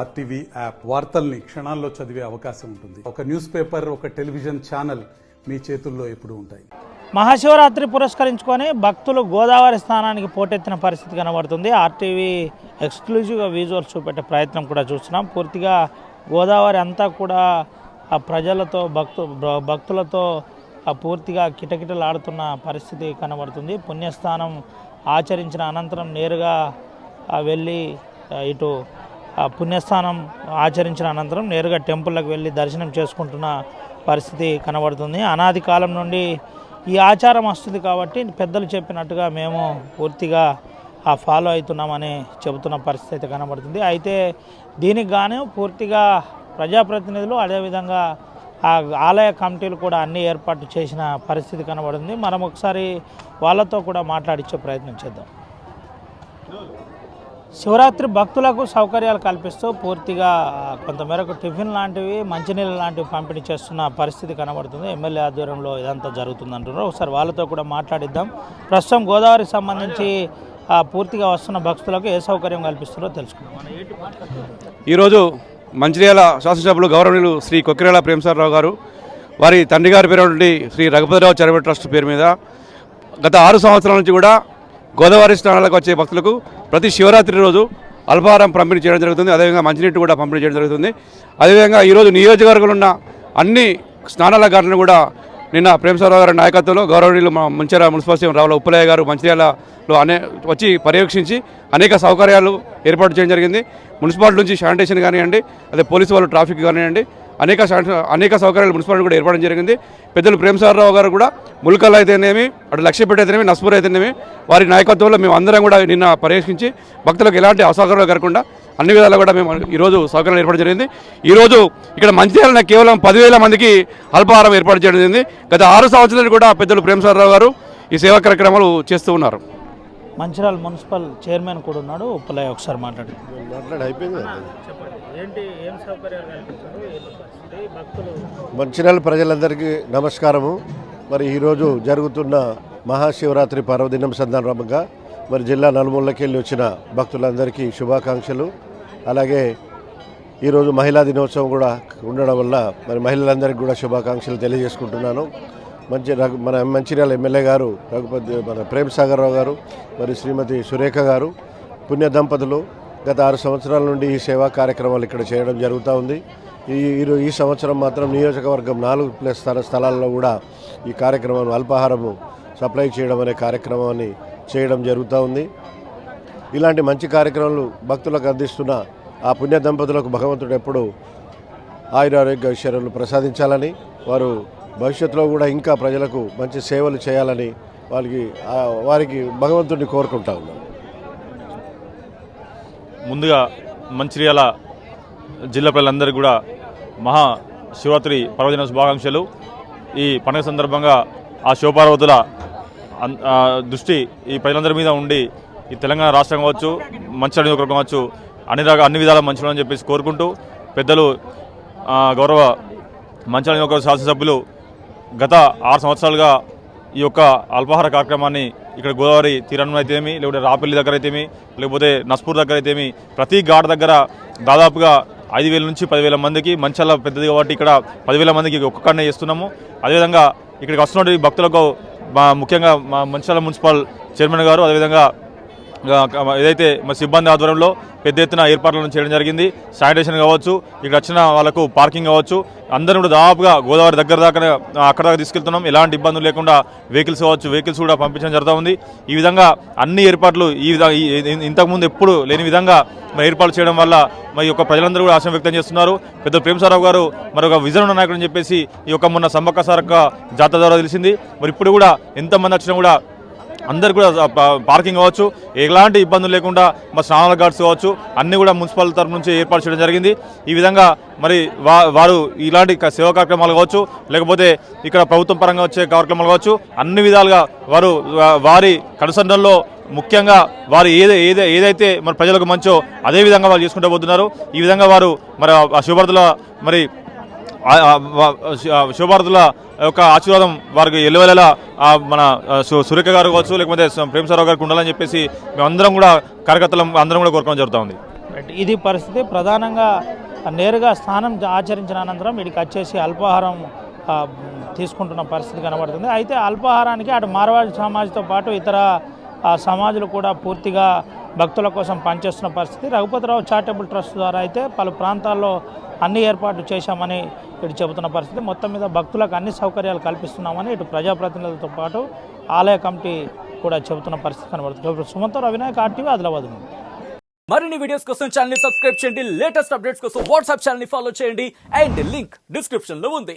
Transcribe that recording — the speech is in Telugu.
ఆర్టీవీ యాప్ వార్తల్ని క్షణాల్లో చదివే అవకాశం ఉంటుంది. ఒక న్యూస్ పేపర్, ఒక టెలివిజన్ ఛానల్ మీ చేతుల్లో ఎప్పుడూ ఉంటాయి. మహాశివరాత్రి పురస్కరించుకొని భక్తులు గోదావరి స్నానానికి పోటెత్తిన పరిస్థితి కనబడుతుంది. ఆర్టీవీ ఎక్స్క్లూజివ్గా విజువల్స్ చూపెట్టే ప్రయత్నం కూడా చూస్తున్నాం. పూర్తిగా గోదావరి అంతా కూడా ఆ ప్రజలతో భక్తులతో పూర్తిగా కిటకిటలాడుతున్న పరిస్థితి కనబడుతుంది. పుణ్యస్నానం ఆచరించిన అనంతరం నేరుగా వెళ్ళి ఇటు పుణ్యస్థానం ఆచరించిన అనంతరం నేరుగా టెంపుల్కి వెళ్ళి దర్శనం చేసుకుంటున్న పరిస్థితి కనబడుతుంది. అనాది కాలం నుండి ఈ ఆచారం వస్తుంది కాబట్టి పెద్దలు చెప్పినట్టుగా మేము పూర్తిగా ఫాలో అవుతున్నామని చెబుతున్న పరిస్థితి అయితే కనబడుతుంది. అయితే దీనికి గాను పూర్తిగా ప్రజాప్రతినిధులు అదేవిధంగా ఆ ఆలయ కమిటీలు కూడా అన్ని ఏర్పాటు చేసిన పరిస్థితి కనబడుతుంది. మనం ఒకసారి వాళ్ళతో కూడా మాట్లాడించే ప్రయత్నం చేద్దాం. శివరాత్రి భక్తులకు సౌకర్యాలు కల్పిస్తూ పూర్తిగా కొంతమేరకు టిఫిన్ లాంటివి, మంచినీళ్ళు లాంటివి పంపిణీ చేస్తున్న పరిస్థితి కనబడుతుంది. ఎమ్మెల్యే ఆధ్వర్యంలో ఇదంతా జరుగుతుంది అంటున్నారు. ఒకసారి వాళ్ళతో కూడా మాట్లాడిద్దాం. ప్రస్తుతం గోదావరికి సంబంధించి పూర్తిగా వస్తున్న భక్తులకు ఏ సౌకర్యం కల్పిస్తున్నారో తెలుసుకుందాం. ఈరోజు మంచిర్యాల శాసనసభ్యులు గౌరవనీయులు శ్రీ కొక్కిరాల ప్రేమసాగరరావు గారు వారి తండ్రి గారి పేరు నుండి శ్రీ రఘుపతిరావు చారిటబుల్ ట్రస్ట్ పేరు మీద గత 6 సంవత్సరాల నుంచి కూడా గోదావరి స్నానాలకు వచ్చే భక్తులకు ప్రతి శివరాత్రి రోజు అల్పాహారం పంపిణీ చేయడం జరుగుతుంది. అదేవిధంగా మంచినీటి కూడా పంపిణీ చేయడం జరుగుతుంది. అదేవిధంగా ఈరోజు నియోజకవర్గంలో ఉన్న అన్ని స్నానాల ఘాట్లను కూడా నిన్న ప్రేమసాగరరావు గారి నాయకత్వంలో గౌరవనీయులు మంచిర్యాల మున్సిపల్ సీఎం రావుల ఉప్పలయ్య గారు మంచిర్యాలలో వచ్చి పర్యవేక్షించి అనేక సౌకర్యాలు ఏర్పాటు చేయడం జరిగింది. మున్సిపాలిటీ నుంచి శానిటేషన్ కానివ్వండి, అదే పోలీసు వాళ్ళు ట్రాఫిక్ కానివ్వండి, అనేక సౌకర్యాలు మున్సిపాలిటీ కూడా ఏర్పడడం జరిగింది. పెద్దలు ప్రేమసాగరరావు గారు కూడా ముల్కల్ అయితేనేమి, అటు లక్ష్యపేట అయితేనేమి, నస్పూర్ అయితేనేమి వారి నాయకత్వంలో మేము అందరం కూడా నిన్న పర్యవేక్షించి భక్తులకు ఎలాంటి అసౌకర్యాలు కలగకుండా అన్ని విధాలు కూడా మేము ఈరోజు సౌకర్యాలు ఏర్పాటు జరిగింది. ఈరోజు ఇక్కడ మంచిర్యాల కేవలం 10,000 మందికి అల్పాహారం ఏర్పాటు చేయడం జరిగింది. గత 6 సంవత్సరాలు కూడా పెద్దలు ప్రేమసాగరరావు గారు ఈ సేవా కార్యక్రమాలు చేస్తూ ఉన్నారు. మంచిర్యాల మున్సిపల్ చైర్మన్ కూడా ఉన్నాడు, ఉప్పలయ్య. ఒకసారి మాట్లాడి అయిపోయింది. మంచిర్యాల ప్రజలందరికీ నమస్కారము. మరి ఈరోజు జరుగుతున్న మహాశివరాత్రి పర్వదినం సందర్భంగా మరి జిల్లా నలుమూలకెళ్ళి వచ్చిన భక్తులందరికీ శుభాకాంక్షలు. అలాగే ఈరోజు మహిళా దినోత్సవం కూడా ఉండడం వల్ల మరి మహిళలందరికీ కూడా శుభాకాంక్షలు తెలియజేసుకుంటున్నాను. మన మంచిర్యాల ఎమ్మెల్యే గారు మన ప్రేమసాగరరావు గారు మరి శ్రీమతి సురేఖ గారు పుణ్య దంపతులు గత 6 సంవత్సరాల నుండి ఈ సేవా కార్యక్రమాలు ఇక్కడ చేయడం జరుగుతూ ఉంది. ఈ సంవత్సరం మాత్రం నియోజకవర్గం 4+ స్థలాల్లో కూడా ఈ కార్యక్రమం అల్పాహారము సప్లై చేయడం అనే కార్యక్రమాన్ని చేయడం జరుగుతూ ఉంది. ఇలాంటి మంచి కార్యక్రమాలు భక్తులకు అందిస్తున్న ఆ పుణ్య దంపతులకు భగవంతుడు ఎప్పుడు ఆయురారోగ్య ఐశ్వర్యాలు ప్రసాదించాలని, వారు భవిష్యత్తులో కూడా ఇంకా ప్రజలకు మంచి సేవలు చేయాలని వారికి భగవంతుడిని కోరుకుంటా ఉన్నాను. ముందుగా మంచిర్యాల జిల్లా ప్రజలందరికీ కూడా మహా శివరాత్రి పర్వదిన శుభాకాంక్షలు. ఈ పండుగ సందర్భంగా ఆ శివపార్వతుల దృష్టి ఈ ప్రజలందరి మీద ఉండి ఈ తెలంగాణ రాష్ట్రం కావచ్చు, మంచిర్యాల నియోజకవర్గం కావచ్చు అన్ని విధాల మంచిగా అని చెప్పేసి కోరుకుంటూ పెద్దలు గౌరవ మంచిర్యాల నియోజకవర్గ శాసనసభ్యులు గత 6 సంవత్సరాలుగా ఈ యొక్క అల్పాహార కార్యక్రమాన్ని ఇక్కడ గోదావరి తీరంలో అయితేమి, లేకపోతే రాపల్లి దగ్గర అయితేమి, లేకపోతే నస్పూర్ దగ్గర అయితేమి ప్రతి ఘాట్ దగ్గర దాదాపుగా 5,000 నుంచి 10,000 మందికి, మంచాల పెద్దది కాబట్టి ఇక్కడ 10,000 మందికి ఒక్కనే చేస్తున్నాము. అదేవిధంగా ఇక్కడికి వస్తున్నటువంటి భక్తులకు ముఖ్యంగా మా మంచిర్యాల మున్సిపల్ చైర్మన్ గారు అదేవిధంగా ఏదైతే మా సిబ్బంది ఆధ్వర్యంలో పెద్ద ఎత్తున ఏర్పాట్లను చేయడం జరిగింది. శానిటేషన్ కావచ్చు, ఇక్కడ వచ్చిన వాళ్ళకు పార్కింగ్ కావచ్చు, అందరూ కూడా దాదాపుగా గోదావరి దగ్గర దాకా అక్కడ దాకా తీసుకెళ్తున్నాం. ఎలాంటి ఇబ్బందులు లేకుండా వెహికల్స్ కూడా పంపించడం జరుగుతూ ఉంది. ఈ విధంగా అన్ని ఏర్పాట్లు ఇంతకుముందు ఎప్పుడు లేని విధంగా మరి ఏర్పాట్లు చేయడం వల్ల మరి యొక్క ప్రజలందరూ కూడా ఆశయం వ్యక్తం చేస్తున్నారు. పెద్ద ప్రేమసాగరరావు గారు మరొక విజన్ ఉన్న నాయకుడు అని చెప్పేసి ఈ యొక్క మొన్న సమ్మక్క సారక్క జాతర ద్వారా తెలిసింది. మరి ఇప్పుడు కూడా ఎంతమంది వచ్చినా కూడా అందరు కూడా పార్కింగ్ కావచ్చు, ఎలాంటి ఇబ్బందులు లేకుండా మా స్నానాల ఘాట్స్ కావచ్చు అన్నీ కూడా మున్సిపల్ తరఫు నుంచి ఏర్పాటు చేయడం జరిగింది. ఈ విధంగా మరి వారు ఇలాంటి సేవా కార్యక్రమాలు కావచ్చు, లేకపోతే ఇక్కడ ప్రభుత్వం పరంగా వచ్చే కార్యక్రమాలు కావచ్చు, అన్ని విధాలుగా వారి కనుసంధానంలో ముఖ్యంగా వారు ఏదైతే మరి ప్రజలకు మంచో అదే విధంగా వాళ్ళు చేసుకుంటూ పోతున్నారు. ఈ విధంగా వారు మరి ఆ శివభారతుల మరి శివభారతుల యొక్క ఆశీర్వాదం వారికి ఎల్లవేళలా మన సురేఖ గారు కావచ్చు, లేకపోతే ప్రేమసాగరరావు గారికి ఉండాలని చెప్పేసి మేమందరం కూడా కార్యకర్తలు అందరం కూడా కోరుకోవడం జరుగుతూ ఉంది. రైట్, ఇది పరిస్థితి. ప్రధానంగా నేరుగా స్నానం ఆచరించిన అనంతరం వీడికి వచ్చేసి అల్పాహారం తీసుకుంటున్న పరిస్థితి కనబడుతుంది. అయితే అల్పాహారానికి అటు మార్వాడి సమాజ్తో పాటు ఇతర సమాజులు కూడా పూర్తిగా భక్తుల కోసం పనిచేస్తున్న పరిస్థితి. రఘుపతిరావు చారిటబుల్ ట్రస్ట్ ద్వారా అయితే పలు ప్రాంతాల్లో అన్ని ఏర్పాట్లు చేశామని ఇటు చెబుతున్న పరిస్థితి. మొత్తం మీద భక్తులకు అన్ని సౌకర్యాలు కల్పిస్తున్నామని ఇటు ప్రజాప్రతినిధులతో పాటు ఆలయ కమిటీ కూడా చెబుతున్న పరిస్థితి కనబడుతుంది. సుమంత్ వినాయక్, RTV, ఆదిలాబాద్. మరిన్ని వీడియోస్ కోసం ఛానల్ ని సబ్స్క్రైబ్ చేయండి. లేటెస్ట్ అప్డేట్స్ కోసం వాట్సాప్ ఛానల్ ని ఫాలో చేయండి. అండ్ లింక్ డిస్క్రిప్షన్ లో ఉంది.